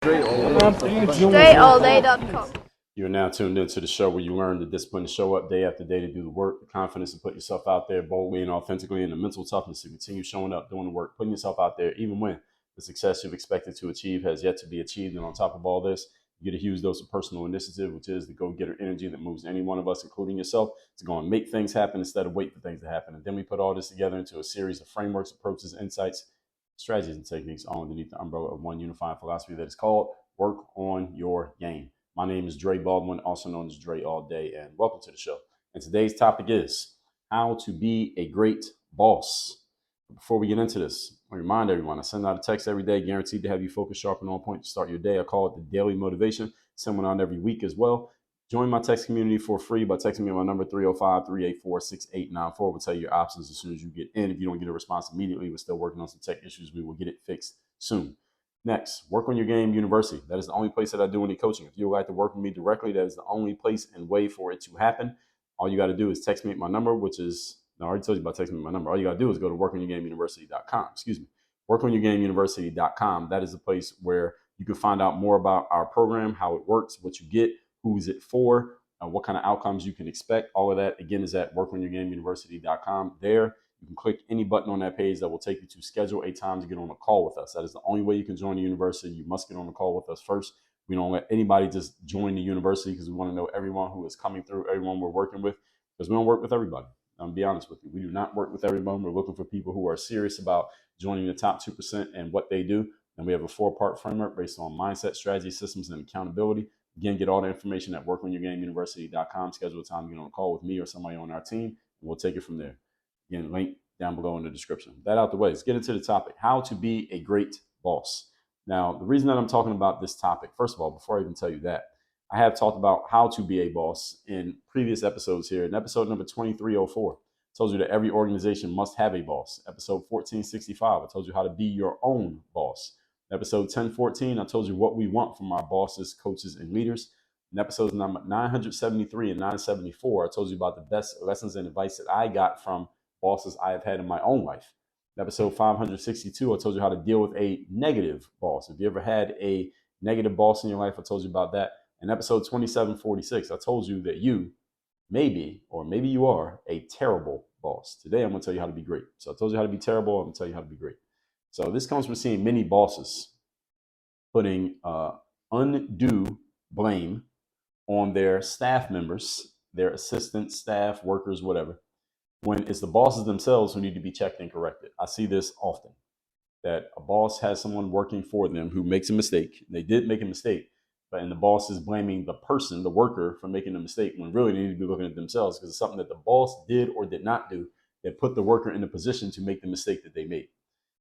DreAllDay.com. You're now tuned into the show where you learn the discipline to show up day after day to do the work, the confidence to put yourself out there boldly and authentically, and the mental toughness to continue showing up, doing the work, putting yourself out there, even when the success you've expected to achieve has yet to be achieved. And on top of all this, you get a huge dose of personal initiative, which is the go-getter energy that moves any one of us, including yourself, to go and make things happen instead of wait for things to happen. And then we put all this together into a series of frameworks, approaches, insights, strategies, and techniques all underneath the umbrella of one unifying philosophy that is called Work on Your Game. My name is Dre Baldwin, also known as Dre All Day, and welcome to the show. And today's topic is how to be a great boss. Before we get into this, I remind everyone, I send out a text every day, guaranteed to have you focused, sharp, and on point to start your day. I call it the Daily Motivation. Send one out every week as well. Join my text community for free by texting me on my number 305-384-6894. We'll tell you your options as soon as you get in. If you don't get a response immediately, we're still working on some tech issues. We will get it fixed soon. Next, Work on Your Game University. That is the only place that I do any coaching. If you would like to work with me directly, that is the only place and way for it to happen. All you got to do is text me at my number, which is, I already told you about texting me at my number. All you got to do is go to workonyourgameuniversity.com. Workonyourgameuniversity.com. That is the place where you can find out more about our program, how it works, what you get, who's it for, what kind of outcomes you can expect. All of that, again, is at workonyourgameuniversity.com. There, you can click any button on that page that will take you to schedule a time to get on a call with us. That is the only way you can join the university. You must get on a call with us first. We don't let anybody just join the university because we want to know everyone who is coming through, everyone we're working with, because we don't work with everybody. I'm gonna be honest with you. We do not work with everyone. We're looking for people who are serious about joining the top 2% and what they do. And we have a 4-part framework based on mindset, strategy, systems, and accountability. Again, get all the information at workonyourgameuniversity.com. Schedule a time to get on a call with me or somebody on our team, and we'll take it from there. Again, link down below in the description. That out the way, let's get into the topic, how to be a great boss. Now, the reason that I'm talking about this topic, first of all, before I even tell you that, I have talked about how to be a boss in previous episodes here. In episode number 2304, I told you that every organization must have a boss. Episode 1465, I told you how to be your own boss. Episode 1014, I told you what we want from our bosses, coaches, and leaders. In episodes number 973 and 974, I told you about the best lessons and advice that I got from bosses I have had in my own life. In episode 562, I told you how to deal with a negative boss. If you ever had a negative boss in your life, I told you about that. In episode 2746, I told you that you maybe you are a terrible boss. Today, I'm going to tell you how to be great. So I told you how to be terrible. I'm going to tell you how to be great. So this comes from seeing many bosses putting undue blame on their staff members, their assistants, staff, workers, whatever, when it's the bosses themselves who need to be checked and corrected. I see this often, that a boss has someone working for them who makes a mistake. They did make a mistake, and the boss is blaming the person, the worker, for making a mistake, when really they need to be looking at themselves because it's something that the boss did or did not do that put the worker in a position to make the mistake that they made.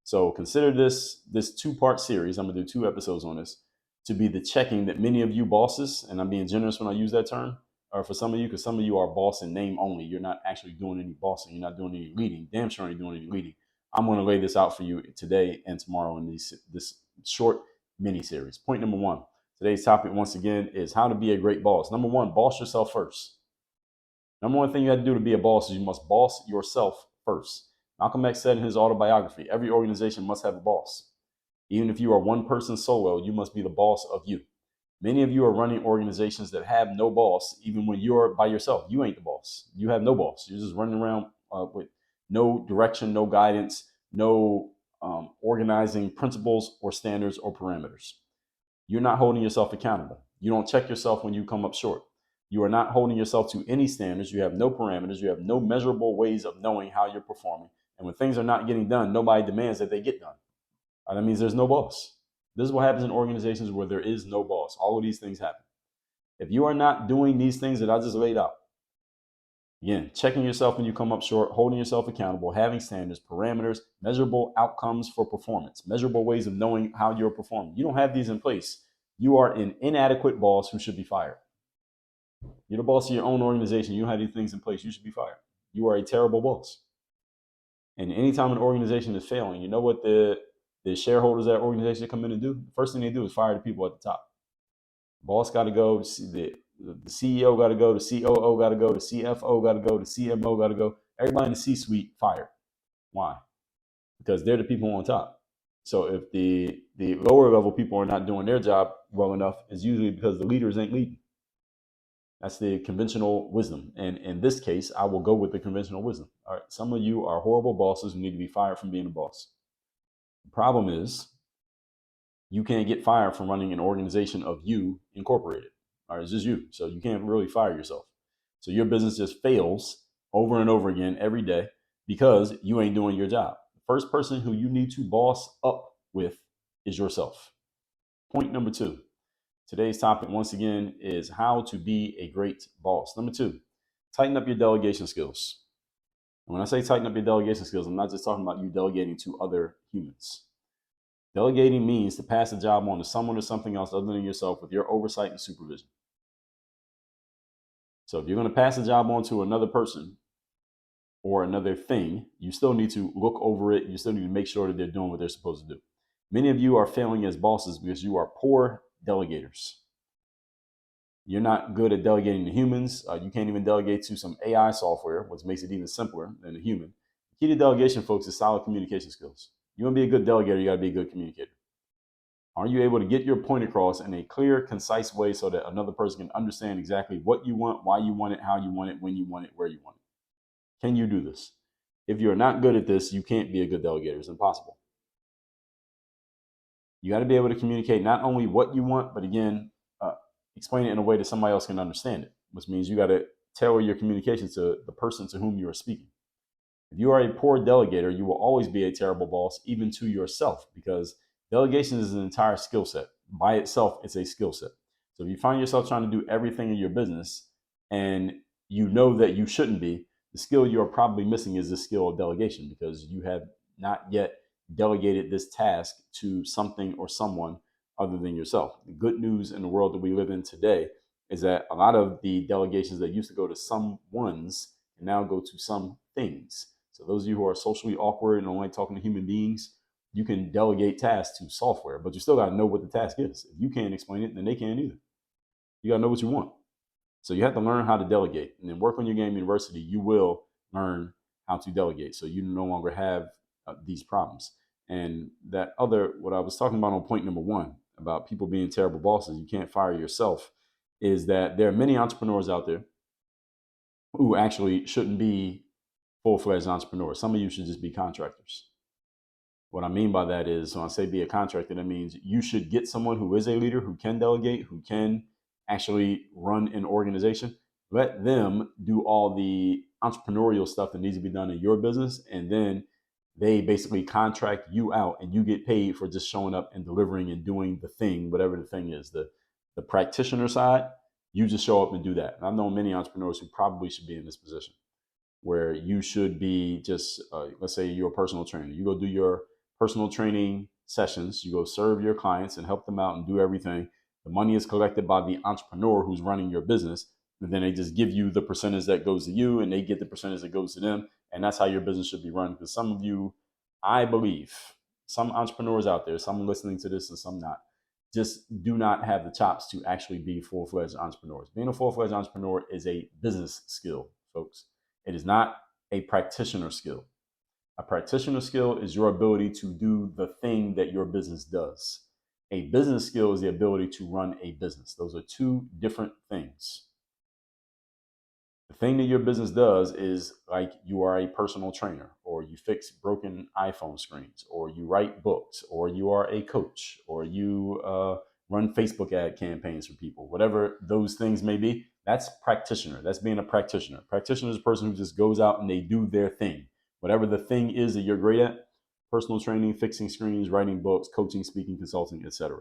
So consider this 2-part series, I'm going to do 2 episodes on this, to be the checking that many of you bosses, and I'm being generous when I use that term, or for some of you, because some of you are boss in name only. You're not actually doing any bossing. You're not doing any leading. Damn sure ain't doing any leading. I'm going to lay this out for you today and tomorrow in this short mini series. Point number 1. Today's topic, once again, is how to be a great boss. Number 1, boss yourself first. Number 1 thing you have to do to be a boss is you must boss yourself first. Malcolm X said in his autobiography, every organization must have a boss. Even if you are one person solo, you must be the boss of you. Many of you are running organizations that have no boss, even when you're by yourself. You ain't the boss. You have no boss. You're just running around with no direction, no guidance, no organizing principles or standards or parameters. You're not holding yourself accountable. You don't check yourself when you come up short. You are not holding yourself to any standards. You have no parameters. You have no measurable ways of knowing how you're performing. And when things are not getting done, nobody demands that they get done. That means there's no boss. This is what happens in organizations where there is no boss. All of these things happen. If you are not doing these things that I just laid out, again, checking yourself when you come up short, holding yourself accountable, having standards, parameters, measurable outcomes for performance, measurable ways of knowing how you're performing. You don't have these in place. You are an inadequate boss who should be fired. You're the boss of your own organization. You don't have these things in place. You should be fired. You are a terrible boss. And anytime an organization is failing, you know what the shareholders of that organization come in and do? The first thing they do is fire the people at the top. The boss got to go. The CEO got to go. The COO got to go. The CFO got to go. The CMO got to go. Everybody in the C-suite fired. Why? Because they're the people on top. So if the lower level people are not doing their job well enough, it's usually because the leaders ain't leading. That's the conventional wisdom. And in this case, I will go with the conventional wisdom. All right, some of you are horrible bosses who need to be fired from being a boss. The problem is you can't get fired from running an organization of you incorporated. All right, it's just you. So you can't really fire yourself. So your business just fails over and over again every day because you ain't doing your job. The first person who you need to boss up with is yourself. Point number 2. Today's topic, once again, is how to be a great boss. Number 2, tighten up your delegation skills. And when I say tighten up your delegation skills, I'm not just talking about you delegating to other humans. Delegating means to pass the job on to someone or something else other than yourself with your oversight and supervision. So if you're going to pass the job on to another person or another thing, you still need to look over it. You still need to make sure that they're doing what they're supposed to do. Many of you are failing as bosses because you are poor delegators. You're not good at delegating to humans. You can't even delegate to some AI software, which makes it even simpler than a human. The key to delegation, folks, is solid communication skills. You want to be a good delegator, you got to be a good communicator. Are you able to get your point across in a clear, concise way so that another person can understand exactly what you want, why you want it, how you want it, when you want it, where you want it? Can you do this? If you're not good at this, you can't be a good delegator. It's impossible. You got to be able to communicate not only what you want, but again, explain it in a way that somebody else can understand it, which means you got to tailor your communication to the person to whom you are speaking. If you are a poor delegator, you will always be a terrible boss, even to yourself, because delegation is an entire skill set. By itself, it's a skill set. So if you find yourself trying to do everything in your business and you know that you shouldn't be, the skill you are probably missing is the skill of delegation because you have not yet delegated this task to something or someone other than yourself. The good news in the world that we live in today is that a lot of the delegations that used to go to some ones can now go to some things. So those of you who are socially awkward and don't like talking to human beings, you can delegate tasks to software, but you still got to know what the task is. If you can't explain it, then they can't either. You got to know what you want. So you have to learn how to delegate, and then work on your game university. You will learn how to delegate, so you no longer have these problems. And that other, what I was talking about on point number 1 about people being terrible bosses, you can't fire yourself, is that there are many entrepreneurs out there who actually shouldn't be full-fledged entrepreneurs. Some of you should just be contractors. What I mean by that is when I say be a contractor, that means you should get someone who is a leader, who can delegate, who can actually run an organization. Let them do all the entrepreneurial stuff that needs to be done in your business. And then they basically contract you out and you get paid for just showing up and delivering and doing the thing, whatever the thing is. The practitioner side, you just show up and do that. And I've known many entrepreneurs who probably should be in this position where you should be just, let's say you're a personal trainer. You go do your personal training sessions, you go serve your clients and help them out and do everything. The money is collected by the entrepreneur who's running your business. And then they just give you the percentage that goes to you and they get the percentage that goes to them. And that's how your business should be run. Because some of you, I believe, some entrepreneurs out there, some listening to this and some not, just do not have the chops to actually be full-fledged entrepreneurs. Being a full-fledged entrepreneur is a business skill, folks. It is not a practitioner skill. A practitioner skill is your ability to do the thing that your business does. A business skill is the ability to run a business. Those are two different things. The thing that your business does is like you are a personal trainer, or you fix broken iPhone screens, or you write books, or you are a coach, or you run Facebook ad campaigns for people, whatever those things may be. That's practitioner. That's being a practitioner. Practitioner is a person who just goes out and they do their thing. Whatever the thing is that you're great at, personal training, fixing screens, writing books, coaching, speaking, consulting, etc.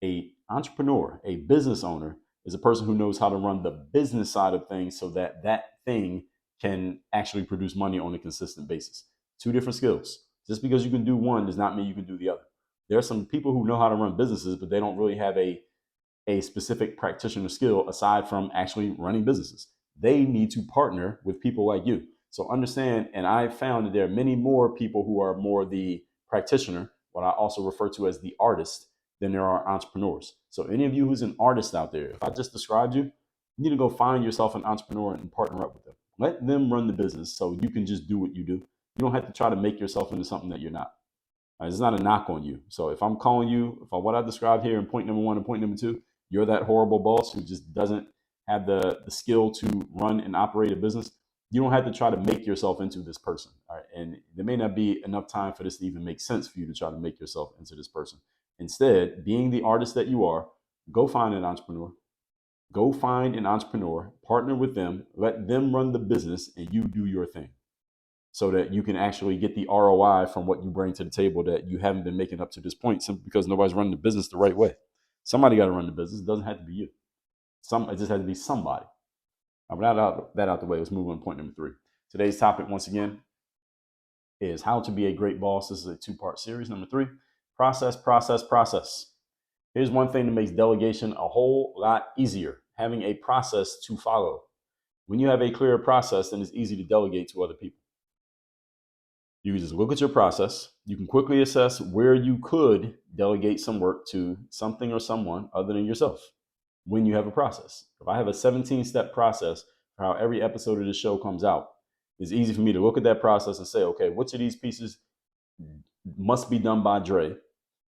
A entrepreneur, a business owner, is a person who knows how to run the business side of things so that that thing can actually produce money on a consistent basis. Two different skills. Just because you can do one does not mean you can do the other. There are some people who know how to run businesses, but they don't really have a specific practitioner skill aside from actually running businesses. They need to partner with people like you. So understand, and I found that there are many more people who are more the practitioner, what I also refer to as the artist, than there are entrepreneurs. So any of you who's an artist out there, if I just described you, you need to go find yourself an entrepreneur and partner up with them. Let them run the business so you can just do what you do. You don't have to try to make yourself into something that you're not. It's not a knock on you. So if I'm calling you, if what I described here in point number 1 and point number 2, you're that horrible boss who just doesn't have the skill to run and operate a business, you don't have to try to make yourself into this person. All right. And there may not be enough time for this to even make sense for you to try to make yourself into this person. Instead, being the artist that you are, go find an entrepreneur. Go find an entrepreneur, partner with them, let them run the business, and you do your thing, so that you can actually get the ROI from what you bring to the table that you haven't been making up to this point, simply because nobody's running the business the right way. Somebody got to run the business. It doesn't have to be you. It just has to be somebody. That out the way. Let's move on to point number 3. Today's topic, once again, is how to be a great boss. This is a 2-part series. Number 3, process. Here's one thing that makes delegation a whole lot easier: having a process to follow. When you have a clear process, then it's easy to delegate to other people. You can just look at your process. You can quickly assess where you could delegate some work to something or someone other than yourself when you have a process. If I have a 17-step process for how every episode of this show comes out, it's easy for me to look at that process and say, okay, which of these pieces must be done by Dre?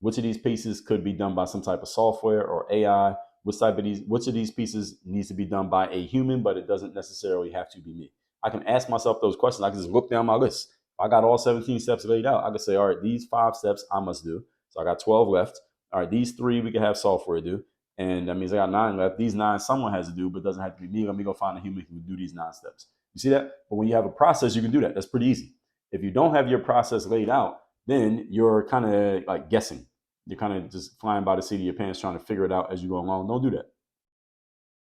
Which of these pieces could be done by some type of software or AI? Which of these pieces needs to be done by a human, but it doesn't necessarily have to be me? I can ask myself those questions. I can just look down my list. If I got all 17 steps laid out, I can say, all right, these 5 steps I must do. So I got 12 left. All right, these 3 we can have software do. And that means I got 9 left. These 9 someone has to do, but it doesn't have to be me. Let me go find a human who can do these 9 steps. You see that? But when you have a process, you can do that. That's pretty easy. If you don't have your process laid out, then you're kind of like guessing. You're kind of just flying by the seat of your pants trying to figure it out as you go along. Don't do that.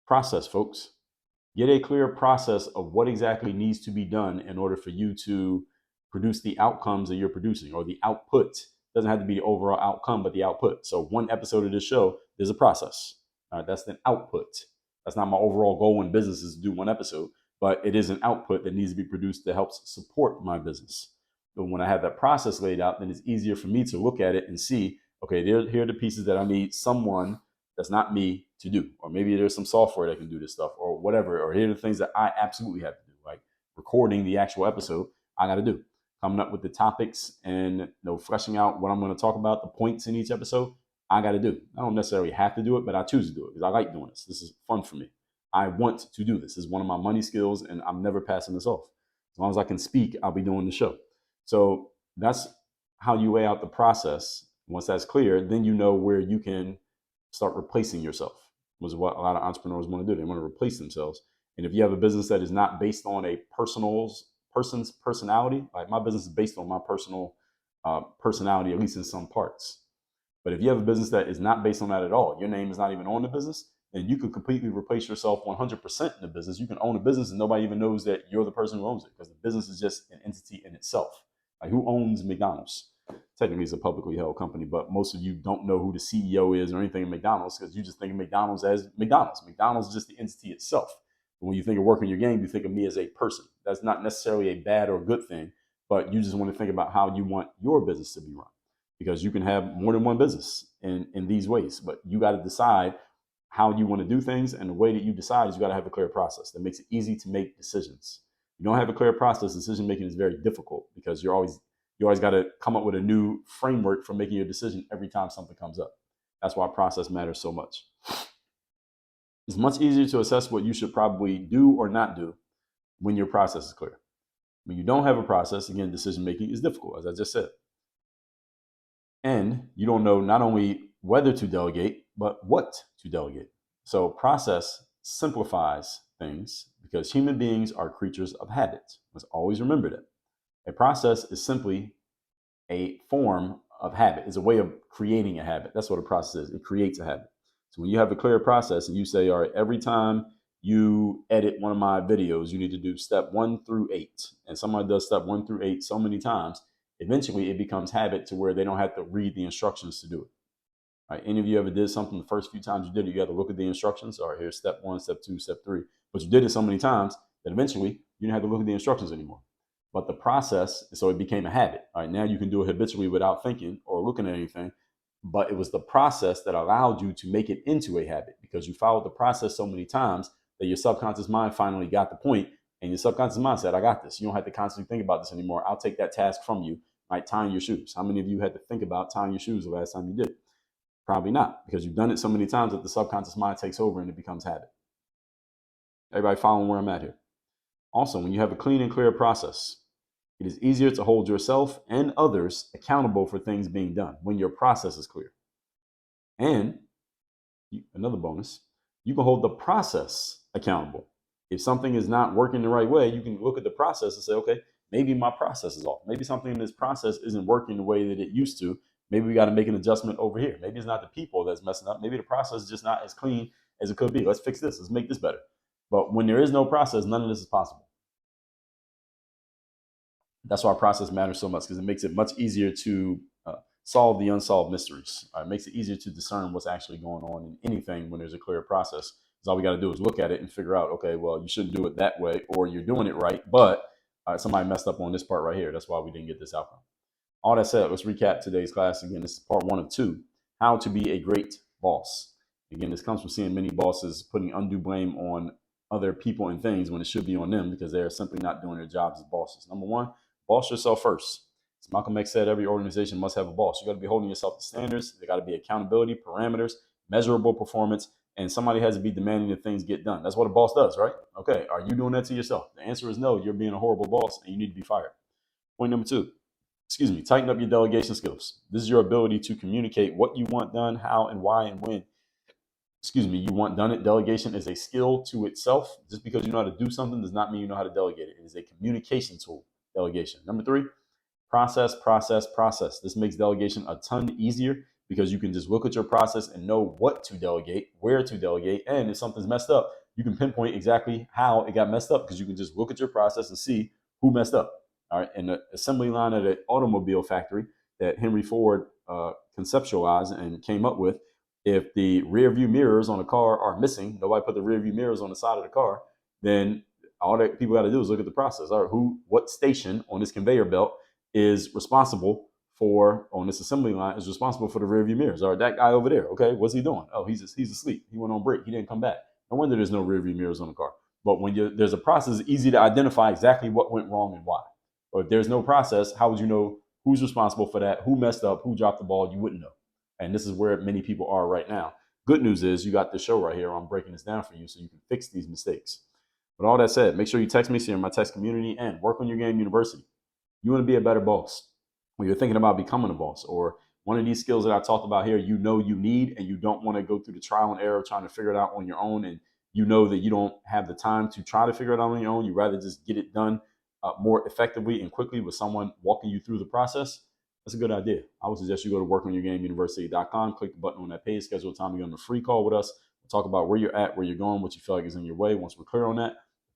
Process, folks. Get a clear process of what exactly needs to be done in order for you to produce the outcomes that you're producing, or the output. It doesn't have to be the overall outcome, but the output. So one episode of this show, there's a process. All right, that's the output. That's not my overall goal in business, is to do one episode, but it is an output that needs to be produced that helps support my business. But when I have that process laid out, then it's easier for me to look at it and see, okay, here are the pieces that I need someone that's not me to do. Or maybe there's some software that can do this stuff or whatever. Or here are the things that I absolutely have to do, like recording the actual episode, I got to do. Coming up with the topics and fleshing out what I'm going to talk about, the points in each episode, I got to do. I don't necessarily have to do it, but I choose to do it because I like doing this. This is fun for me. I want to do this. This is one of my money skills, and I'm never passing this off. As long as I can speak, I'll be doing the show. So that's how you lay out the process. Once that's clear, then you know where you can start replacing yourself, which is what a lot of entrepreneurs want to do. They want to replace themselves. And if you have a business that is not based on a person's personality, like my business is based on my personal personality, at least in some parts. But if you have a business that is not based on that at all, your name is not even on the business, then you can completely replace yourself 100% in the business. You can own a business and nobody even knows that you're the person who owns it, because the business is just an entity in itself. Like, who owns McDonald's? Technically, it's a publicly held company, but most of you don't know who the CEO is or anything in McDonald's, because you just think of McDonald's as McDonald's. McDonald's is just the entity itself. But when you think of working your game, you think of me as a person. That's not necessarily a bad or good thing, but you just want to think about how you want your business to be run, because you can have more than one business in these ways, but you got to decide how you want to do things. And the way that you decide is you got to have a clear process that makes it easy to make decisions. You don't have a clear process, decision making is very difficult, because you always got to come up with a new framework for making your decision every time something comes up. That's why process matters so much. It's much easier to assess what you should probably do or not do when your process is clear. When you don't have a process, again, decision making is difficult, as I just said. And you don't know not only whether to delegate, but what to delegate. So process simplifies things, because human beings are creatures of habit. Let's always remember that. A process is simply a form of habit. It's a way of creating a habit. That's what a process is. It creates a habit. So when you have a clear process and you say, all right, every time you edit one of my videos, you need to do step 1 through 8. And somebody does step 1 through 8 so many times, eventually it becomes habit to where they don't have to read the instructions to do it. All right, any of you ever did something the first few times you did it, you had to look at the instructions? All right, here's step 1, step 2, step 3. But you did it so many times that eventually you didn't have to look at the instructions anymore. But the process, so it became a habit. All right, now you can do it habitually without thinking or looking at anything. But it was the process that allowed you to make it into a habit, because you followed the process so many times that your subconscious mind finally got the point, and your subconscious mind said, I got this. You don't have to constantly think about this anymore. I'll take that task from you. right? Tying your shoes. How many of you had to think about tying your shoes the last time you did? Probably not, because you've done it so many times that the subconscious mind takes over and it becomes habit. Everybody following where I'm at here? Also, when you have a clean and clear process, it is easier to hold yourself and others accountable for things being done when your process is clear. And another bonus, you can hold the process accountable. If something is not working the right way, you can look at the process and say, okay, maybe my process is off. Maybe something in this process isn't working the way that it used to. Maybe we got to make an adjustment over here. Maybe it's not the people that's messing up. Maybe the process is just not as clean as it could be. Let's fix this. Let's make this better. But when there is no process, none of this is possible. That's why process matters so much, because it makes it much easier to solve the unsolved mysteries. It makes it easier to discern what's actually going on in anything when there's a clear process. Because all we got to do is look at it and figure out, okay, well, you shouldn't do it that way, or you're doing it right, but somebody messed up on this part right here. That's why we didn't get this outcome. All that said, let's recap today's class again. This is part 1 of 2, how to be a great boss. Again, this comes from seeing many bosses putting undue blame on other people and things when it should be on them because they're simply not doing their jobs as bosses. Number 1, boss yourself first. As Malcolm X said, every organization must have a boss. You got to be holding yourself to standards. There got to be accountability, parameters, measurable performance, and somebody has to be demanding that things get done. That's what a boss does, right? Okay, are you doing that to yourself? The answer is no. You're being a horrible boss and you need to be fired. Point number 2, tighten up your delegation skills. This is your ability to communicate what you want done, how and why and when. You want done it. Delegation is a skill to itself. Just because you know how to do something does not mean you know how to delegate it. It is a communication tool, delegation. Number 3, process. This makes delegation a ton easier because you can just look at your process and know what to delegate, where to delegate, and if something's messed up, you can pinpoint exactly how it got messed up because you can just look at your process and see who messed up. All right, and the assembly line at an automobile factory that Henry Ford conceptualized and came up with, if the rear view mirrors on a car are missing, nobody put the rear view mirrors on the side of the car, then all that people got to do is look at the process. All right, what station on this conveyor belt is responsible for, on this assembly line, is responsible for the rear view mirrors? All right, that guy over there, okay, what's he doing? Oh, he's asleep. He went on break. He didn't come back. No wonder there's no rear view mirrors on the car. But when there's a process, it's easy to identify exactly what went wrong and why. Or if there's no process, how would you know who's responsible for that, who messed up, who dropped the ball? You wouldn't know. And this is where many people are right now. Good news is you got this show right here. I'm breaking this down for you so you can fix these mistakes. But all that said, make sure you text me so you're in my text community, and work on your game university. You want to be a better boss. When you're thinking about becoming a boss, or one of these skills that I talked about here, you know you need, and you don't want to go through the trial and error of trying to figure it out on your own, and you know that you don't have the time to try to figure it out on your own. You rather just get it done more effectively and quickly with someone walking you through the process. That's a good idea. I would suggest you go to workonyourgameuniversity.com, click the button on that page, schedule a time to get on a free call with us. We'll talk about where you're at, where you're going, what you feel like is in your way. Once we're clear on that,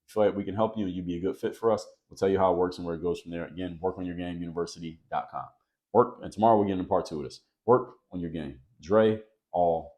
feel like we can help you and you'd be a good fit for us, we'll tell you how it works and where it goes from there. Again, workonyourgameuniversity.com. And tomorrow we're getting into part 2 of this. Work on your game. Dre, all